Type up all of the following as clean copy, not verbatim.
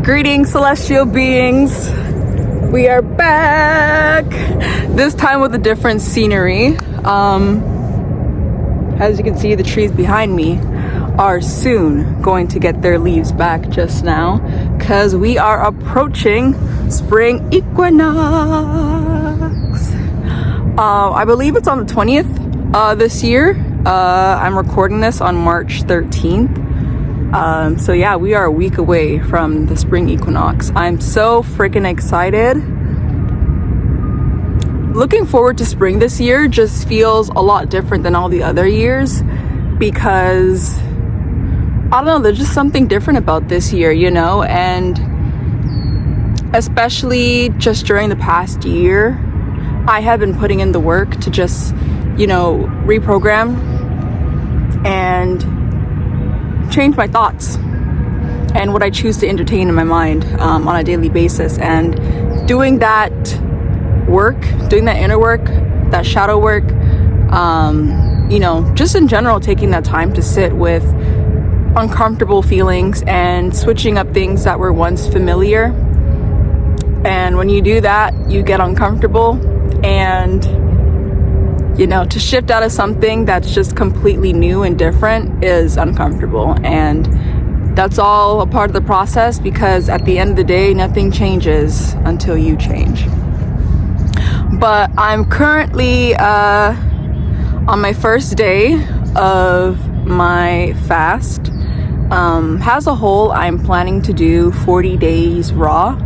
Greetings, celestial beings. We are back. This time with a different scenery. As you can see, the trees behind me are soon going to get their leaves back just now because we are approaching spring equinox. I believe it's on the 20th this year. I'm recording this on March 13th. So yeah, we are a week away from the spring equinox. I'm so freaking excited. Looking forward to spring this year just feels a lot different than all the other years because, I don't know, there's just something different about this year, you know, and especially just during the past year, I have been putting in the work to just, you know, reprogram and change my thoughts and what I choose to entertain in my mind on a daily basis. And doing that work, doing that inner work, that shadow work, you know, just in general, taking that time to sit with uncomfortable feelings and switching up things that were once familiar. And when you do that, you get uncomfortable, and you know, to shift out of something that's just completely new and different is uncomfortable. And that's all a part of the process because at the end of the day, nothing changes until you change. But I'm currently on my first day of my fast. As a whole, I'm planning to do 40 days raw.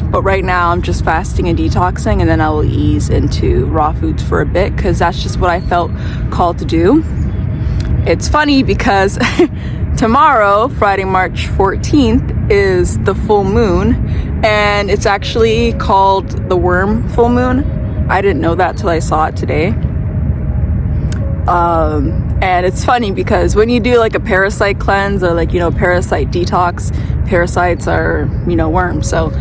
But right now I'm just fasting and detoxing, and then I will ease into raw foods for a bit because that's just what I felt called to do. It's funny because tomorrow, Friday, March 14th, is the full moon, and it's actually called the worm full moon. I didn't know that till I saw it today. And it's funny because when you do like a parasite cleanse or like, you know, parasite detox, parasites are, you know, worms. So,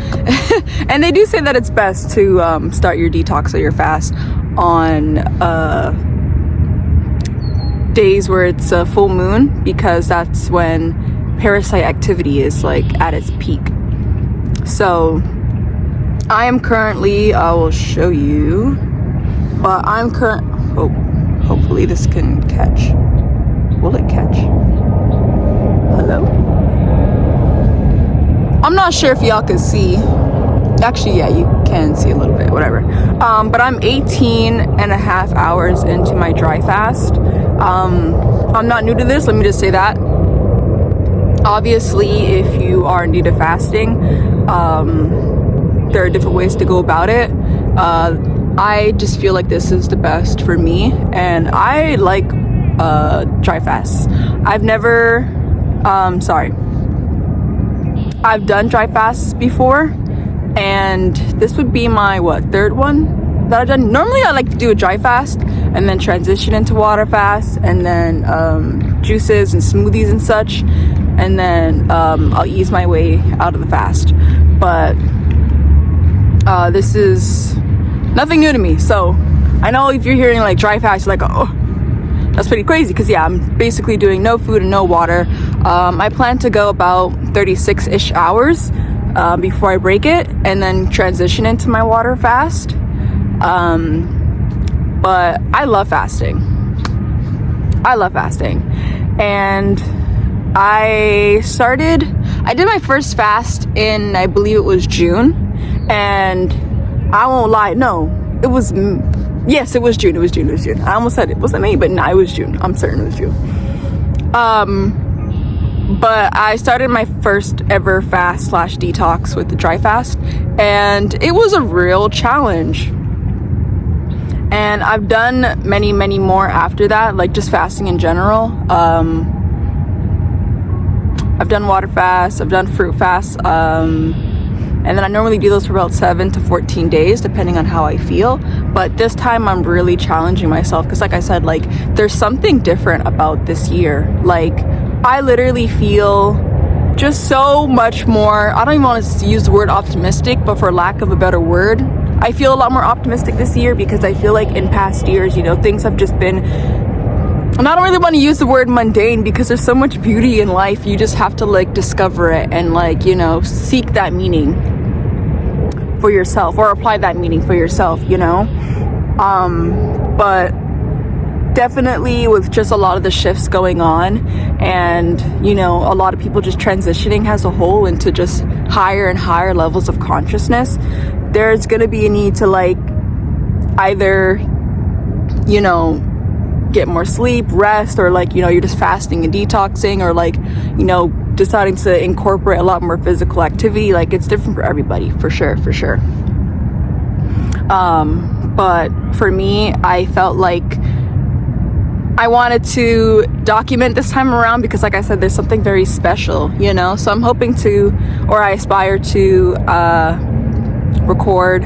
and they do say that it's best to start your detox or your fast on days where it's a full moon because that's when parasite activity is like at its peak. So I am currently, I will show you, but I'm hopefully this can catch. Will it catch? Hello? I'm not sure if y'all can see. Actually, yeah, you can see a little bit, whatever. But I'm 18 and a half hours into my dry fast. I'm not new to this, let me just say that. Obviously, if you are new to fasting, there are different ways to go about it. I just feel like this is the best for me, and I like dry fasts. I've done dry fasts before, and this would be my third one that I've done. Normally I like to do a dry fast and then transition into water fast, and then juices and smoothies and such, and then I'll ease my way out of the fast. But this is nothing new to me. So I know if you're hearing like dry fast, you're like, oh, that's pretty crazy, because yeah, I'm basically doing no food and no water. I plan to go about 36-ish hours before I break it and then transition into my water fast. But I love fasting. And I did my first fast in, I believe it was June, and I won't lie, no, it was June. I almost said it wasn't May, but no, it was June. I'm certain it was June. But I started my first ever fast / detox with the dry fast, and it was a real challenge. And I've done many more after that, like just fasting in general. I've done water fasts, I've done fruit fasts, and then I normally do those for about 7 to 14 days, depending on how I feel. But this time I'm really challenging myself because, like I said, like there's something different about this year. Like I literally feel just so much more, I don't even want to use the word optimistic, but for lack of a better word, I feel a lot more optimistic this year because I feel like in past years, you know, things have just been and I don't really want to use the word mundane because there's so much beauty in life. You just have to like discover it and like, you know, seek that meaning for yourself or apply that meaning for yourself, you know. But definitely with just a lot of the shifts going on and, you know, a lot of people just transitioning as a whole into just higher and higher levels of consciousness, there's going to be a need to like either, you know, get more sleep, rest, or like, you know, you're just fasting and detoxing, or like, you know, deciding to incorporate a lot more physical activity. Like, it's different for everybody, for sure. But for me, I felt like I wanted to document this time around because, like I said, there's something very special, you know. So I'm hoping to, or I aspire to record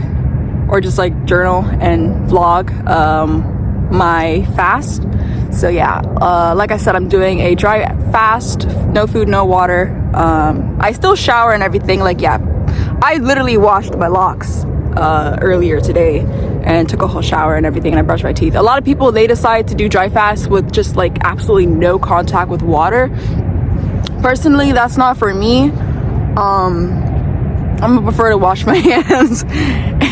or just like journal and vlog my fast. So yeah, like I said, I'm doing a dry fast, no food, no water. I still shower and everything. Like, yeah, I literally washed my locks earlier today and took a whole shower and everything, and I brushed my teeth. A lot of people, they decide to do dry fast with just like absolutely no contact with water. Personally, that's not for me. I'm gonna prefer to wash my hands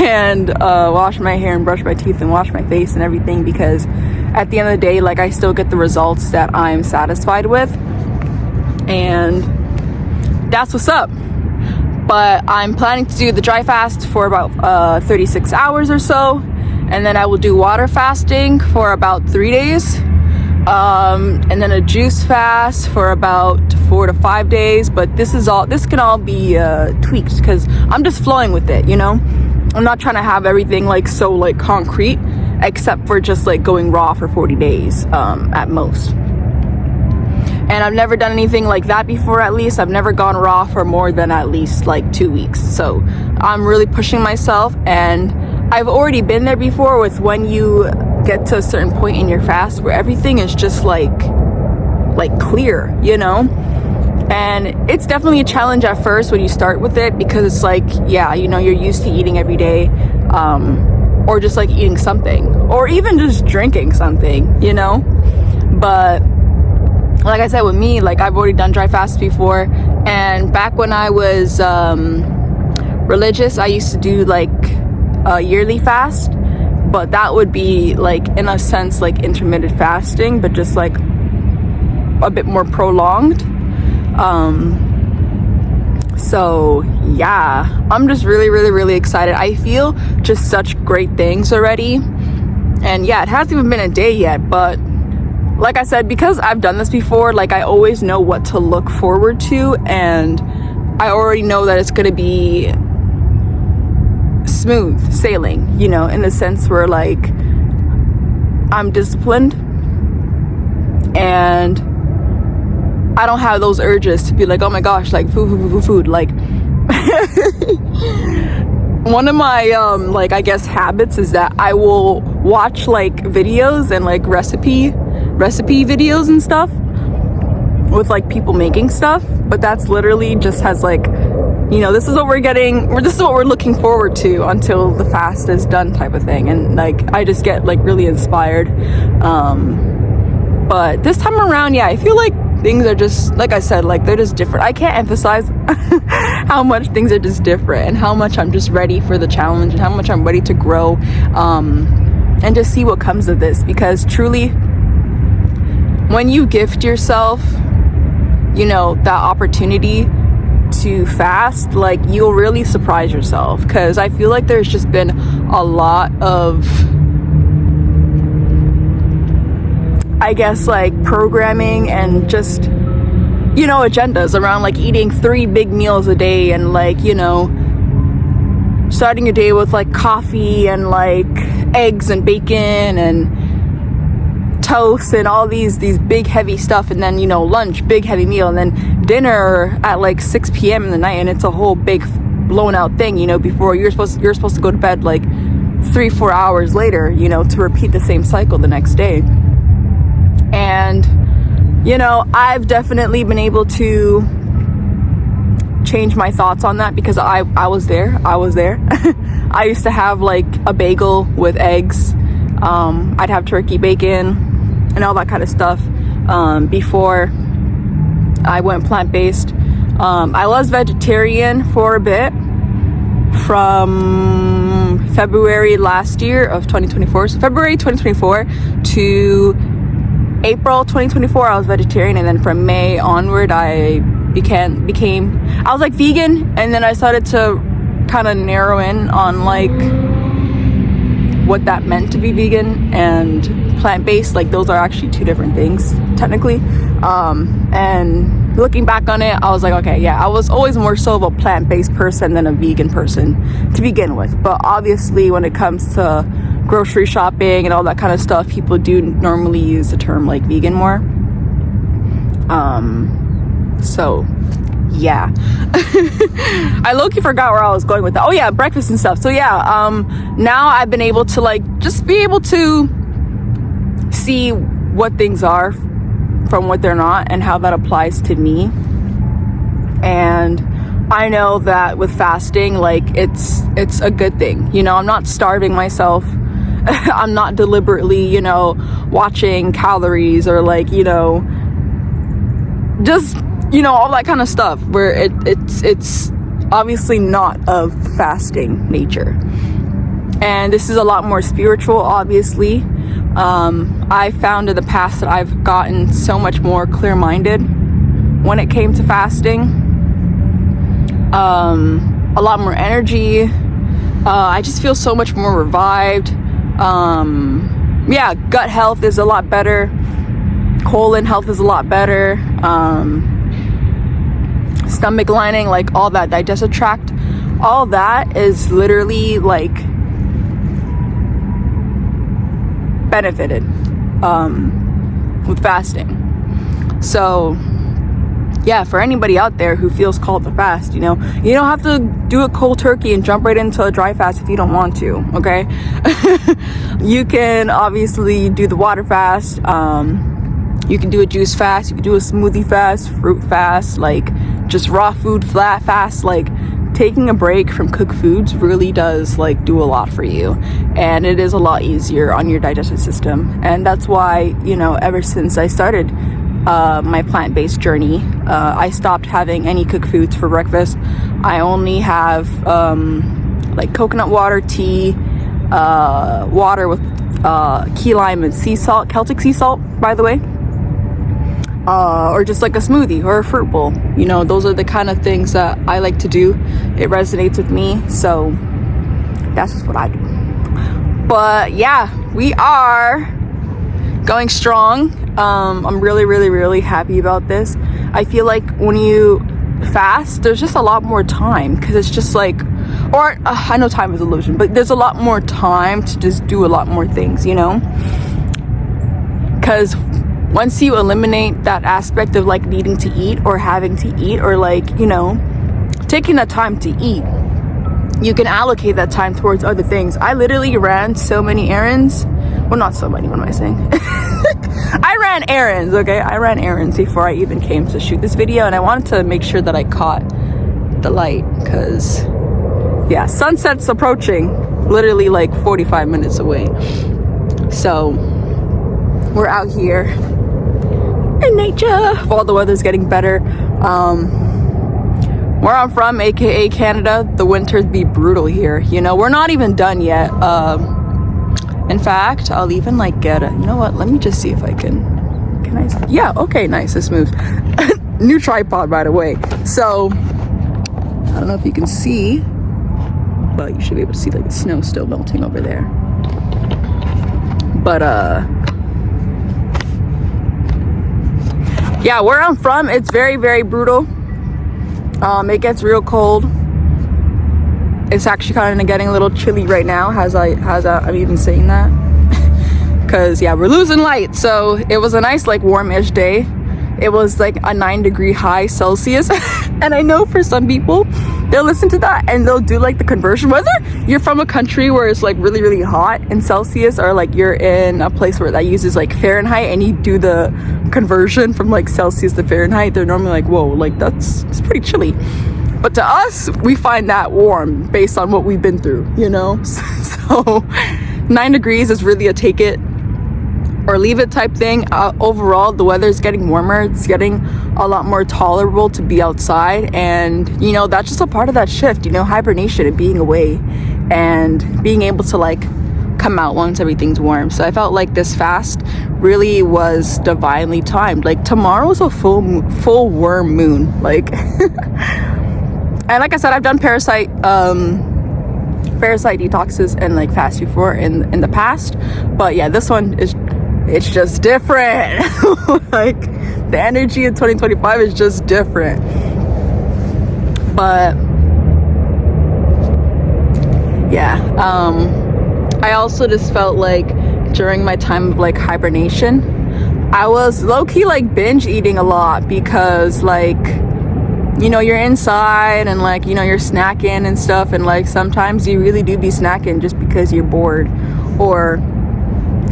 and wash my hair and brush my teeth and wash my face and everything, because at the end of the day, like, I still get the results that I'm satisfied with, and that's what's up. But I'm planning to do the dry fast for about 36 hours or so, and then I will do water fasting for about 3 days, and then a juice fast for about 4 to 5 days. But this can all be tweaked because I'm just flowing with it, you know. I'm not trying to have everything like so like concrete, except for just like going raw for 40 days at most. And I've never done anything like that before. At least I've never gone raw for more than at least like 2 weeks. So I'm really pushing myself, and I've already been there before with when you get to a certain point in your fast where everything is just like clear, you know. And it's definitely a challenge at first when you start with it, because it's like, yeah, you know, you're used to eating every day, or just like eating something, or even just drinking something, you know. But like I said, with me, like, I've already done dry fasts before, and back when I was religious, I used to do like a yearly fast, but that would be like, in a sense, like intermittent fasting, but just like a bit more prolonged. So yeah, I'm just really excited. I feel just such great things already, and yeah, it hasn't even been a day yet, but like I said, because I've done this before, like, I always know what to look forward to, and I already know that it's gonna be smooth sailing, you know, in the sense where like I'm disciplined and I don't have those urges to be like, oh my gosh, like food. Like one of my like, I guess, habits is that I will watch like videos and like recipe videos and stuff with like people making stuff, but that's literally just has like, you know, this is what we're looking forward to until the fast is done, type of thing. And like, I just get like really inspired. But this time around, yeah, I feel like things are just, like I said, like, they're just different. I can't emphasize how much things are just different, and how much I'm just ready for the challenge, and how much I'm ready to grow, and just see what comes of this. Because truly, when you gift yourself, you know, that opportunity to fast, like, you'll really surprise yourself. Because I feel like there's just been a lot of, I guess, like, programming and just, you know, agendas around like eating 3 big meals a day, and like, you know, starting your day with like coffee and like eggs and bacon and toast and all these big heavy stuff, and then, you know, lunch, big heavy meal, and then dinner at like 6 p.m. in the night, and it's a whole big blown out thing, you know, before you're supposed to go to bed like 3-4 hours later, you know, to repeat the same cycle the next day. And, you know, I've definitely been able to change my thoughts on that, because I was there. I used to have like a bagel with eggs. I'd have turkey bacon and all that kind of stuff before I went plant-based. I was vegetarian for a bit from February last year of 2024. So February 2024 to April 2024, I was vegetarian, and then from May onward, I became I was like vegan, and then I started to kind of narrow in on like what that meant to be vegan and plant-based. Like those are actually two different things technically. And looking back on it, I was like, okay, yeah, I was always more so of a plant-based person than a vegan person to begin with. But obviously when it comes to grocery shopping and all that kind of stuff, people do normally use the term like vegan more. So yeah. I low-key forgot where I was going with that. Oh yeah, breakfast and stuff. So yeah, now I've been able to like just be able to see what things are from what they're not and how that applies to me. And I know that with fasting, like it's a good thing. You know, I'm not starving myself. I'm not deliberately, you know, watching calories or like, you know, just, you know, all that kind of stuff where it's obviously not of fasting nature. And this is a lot more spiritual, obviously. I found in the past that I've gotten so much more clear-minded when it came to fasting. A lot more energy. I just feel so much more revived. Yeah, gut health is a lot better. Colon health is a lot better. Stomach lining, like all that, digestive tract, all that is literally like benefited with fasting. So yeah, for anybody out there who feels called to fast, you know, you don't have to do a cold turkey and jump right into a dry fast if you don't want to, okay? You can obviously do the water fast. You can do a juice fast. You can do a smoothie fast, fruit fast, like just raw food flat fast. Like taking a break from cooked foods really does like do a lot for you, and it is a lot easier on your digestive system. And that's why, you know, ever since I started my plant-based journey, I stopped having any cooked foods for breakfast. I only have like coconut water, tea, water with key lime and sea salt, Celtic sea salt, by the way, or just like a smoothie or a fruit bowl. You know, those are the kind of things that I like to do. It resonates with me, so that's just what I do. But yeah, we are going strong. I'm really happy about this. I feel like when you fast, there's just a lot more time, because it's just like, or I know time is illusion, but there's a lot more time to just do a lot more things, you know, because once you eliminate that aspect of like needing to eat or having to eat or like, you know, taking that time to eat, you can allocate that time towards other things. I literally ran so many errands. Well, not so many, what am I saying? I ran errands, okay? I ran errands before I even came to shoot this video, and I wanted to make sure that I caught the light, because yeah, sunset's approaching, literally like 45 minutes away. So we're out here in nature while the weather's getting better. Where I'm from, aka Canada, the winters be brutal here. You know, we're not even done yet. In fact, I'll even like get a, you know what, let me just see if I can I, yeah, okay, nice, this moves. New tripod, by the way. So I don't know if you can see, but you should be able to see like the snow still melting over there. But yeah, where I'm from, it's very brutal. It gets real cold. It's actually kind of getting a little chilly right now as I'm even saying that, because yeah, we're losing light. So it was a nice like warmish day. It was like a 9-degree high Celsius. And I know for some people, they'll listen to that and they'll do like the conversion, whether you're from a country where it's like really hot in Celsius, or like you're in a place where that uses like Fahrenheit and you do the conversion from like Celsius to Fahrenheit. They're normally like, whoa, like it's pretty chilly. But to us, we find that warm based on what we've been through, you know? So 9 degrees is really a take it. or leave it type thing. Overall, the weather's getting warmer. It's getting a lot more tolerable to be outside. And, you know, that's just a part of that shift, you know, hibernation and being away and being able to like come out once everything's warm. So I felt like this fast really was divinely timed. Like tomorrow's a full worm moon. Like, and like I said, I've done parasite detoxes and like fast before in the past, but yeah, this one it's just different. Like the energy in 2025 is just different. But yeah, I also just felt like during my time of like hibernation, I was low-key like binge eating a lot, because like, you know, you're inside and like, you know, you're snacking and stuff, and like sometimes you really do be snacking just because you're bored, or,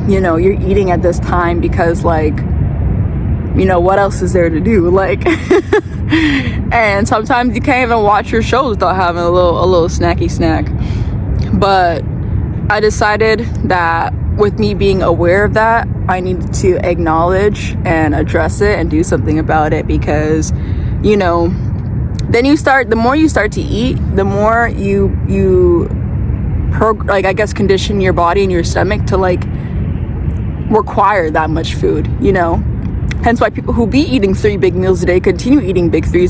you know, you're eating at this time because like, you know, what else is there to do? Like, and sometimes you can't even watch your shows without having a little snacky snack. But I decided that with me being aware of that, I needed to acknowledge and address it and do something about it, because, you know, then the more you start to eat, the more you like, I guess, condition your body and your stomach to like require that much food, you know. Hence why people who be eating 3 big meals a day continue eating big three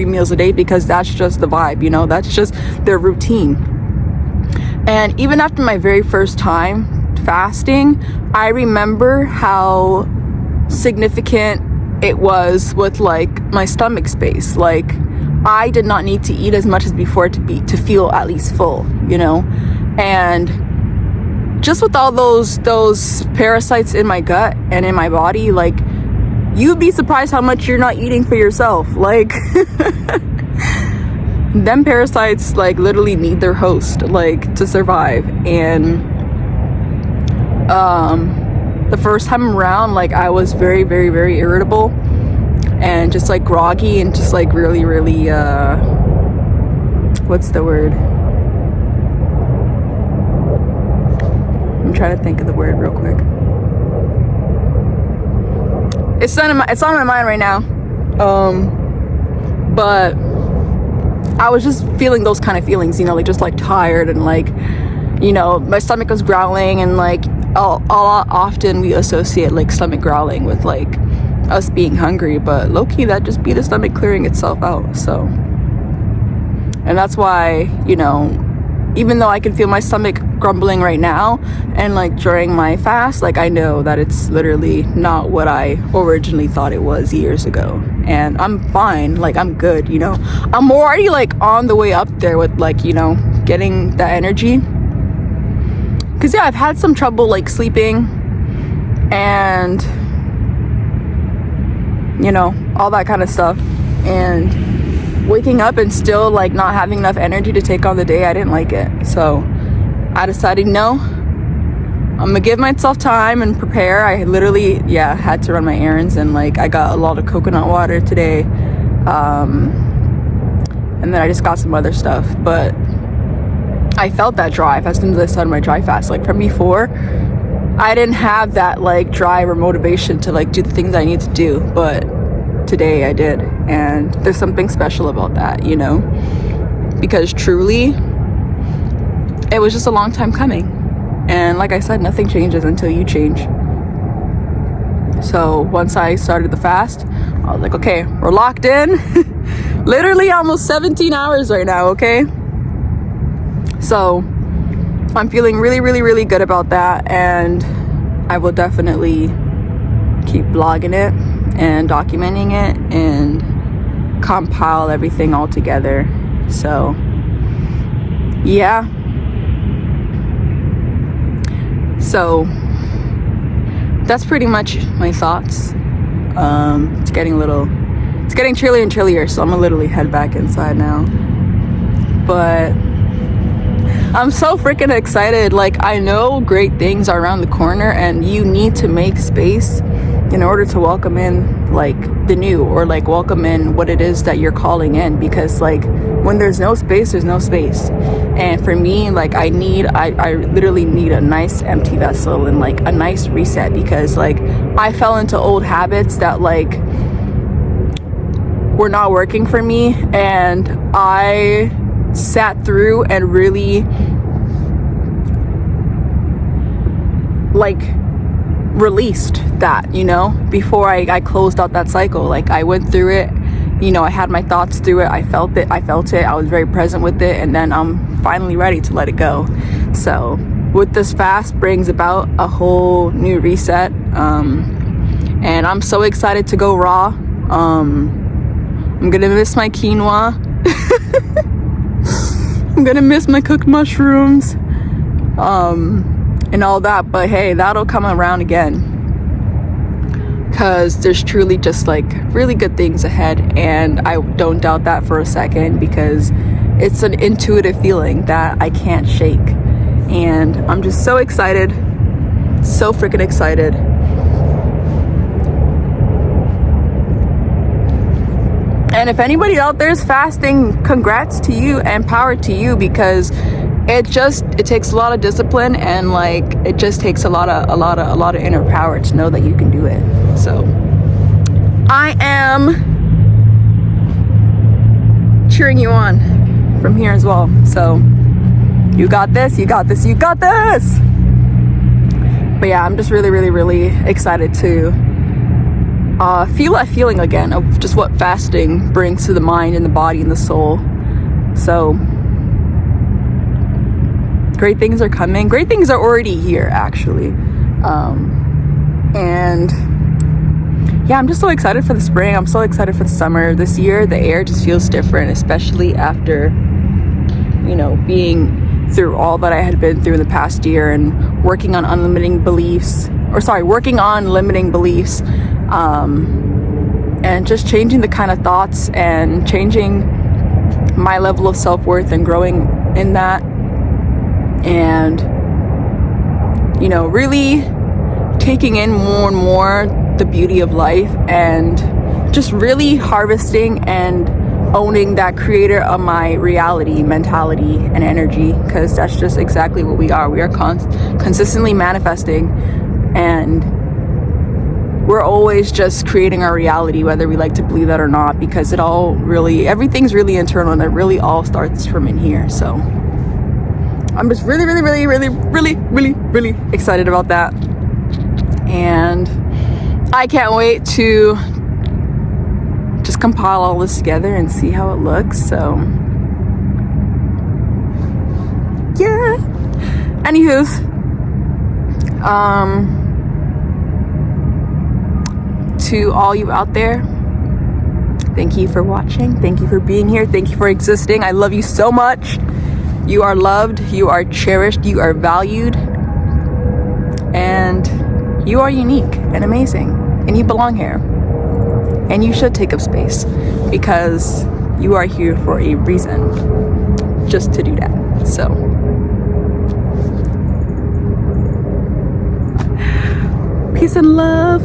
meals a day, because that's just the vibe, you know, that's just their routine. And even after my very first time fasting, I remember how significant it was with like my stomach space. Like, I did not need to eat as much as before to feel at least full, you know. And just with all those parasites in my gut and in my body, like, you'd be surprised how much you're not eating for yourself. Like, them parasites like literally need their host like to survive. And the first time around, like, I was very, very, very irritable and just like groggy and just like really, really what's the word? I'm trying to think of the word real quick. It's on my mind right now. But I was just feeling those kind of feelings, you know, like just like tired and like, you know, my stomach was growling, and like often we associate like stomach growling with like us being hungry, but low-key that just be the stomach clearing itself out. So, and that's why, you know, even though I can feel my stomach grumbling right now and like during my fast, like I know that it's literally not what I originally thought it was years ago, and I'm fine, like I'm good, you know. I'm already like on the way up there with like, you know, getting that energy, because yeah, I've had some trouble like sleeping and, you know, all that kind of stuff, and waking up and still like not having enough energy to take on the day. I didn't like it. So I decided, no, I'm gonna give myself time and prepare. I literally, yeah, had to run my errands, and like I got a lot of coconut water today, and then I just got some other stuff. But I felt that drive as soon as I started my dry fast. Like from before, I didn't have that like drive or motivation to like do the things I need to do, but today I did, and there's something special about that, you know, because truly it was just a long time coming. And like I said, nothing changes until you change. So once I started the fast, I was like, okay, we're locked in. Literally almost 17 hours right now, okay? So I'm feeling really, really, really good about that, and I will definitely keep vlogging it and documenting it and compile everything all together. So yeah, so that's pretty much my thoughts. It's getting chillier and chillier, so I'm gonna literally head back inside now. But I'm so freaking excited. Like, I know great things are around the corner, and you need to make space in order to welcome in like the new, or like welcome in what it is that you're calling in, because like when there's no space, there's no space. And for me, like I literally need a nice empty vessel and like a nice reset, because like I fell into old habits that like were not working for me, and I sat through and really like released that, you know, before I closed out that cycle. Like I went through it, you know, I had my thoughts through it, I felt it, I was very present with it, and then I'm finally ready to let it go. So with this fast brings about a whole new reset, and I'm so excited to go raw. I'm gonna miss my quinoa. I'm gonna miss my cooked mushrooms, and all that, but hey, that'll come around again, because there's truly just like really good things ahead, and I don't doubt that for a second, because it's an intuitive feeling that I can't shake, and I'm just so excited, so freaking excited. And if anybody out there is fasting, congrats to you and power to you, because it takes a lot of discipline, and like it just takes a lot of inner power to know that you can do it. So I am cheering you on from here as well. So you got this, you got this, you got this. But yeah, I'm just really excited to feel that feeling again of just what fasting brings to the mind and the body and the soul. So great things are coming. Great things are already here, actually. And yeah, I'm just so excited for the spring. I'm so excited for the summer. This year, the air just feels different, especially after, you know, being through all that I had been through in the past year, and working on limiting beliefs, and just changing the kind of thoughts and changing my level of self-worth and growing in that. And, you know, really taking in more and more the beauty of life, and just really harvesting and owning that creator of my reality mentality and energy, because that's just exactly what we are. We are consistently manifesting, and we're always just creating our reality, whether we like to believe that or not, because everything's really internal, and it really all starts from in here. So I'm just really excited about that, and I can't wait to just compile all this together and see how it looks. So yeah, anywho's, to all you out there, thank you for watching, thank you for being here, thank you for existing. I love you so much. You are loved, you are cherished, you are valued, and you are unique and amazing, and you belong here, and you should take up space, because you are here for a reason, just to do that. So peace and love.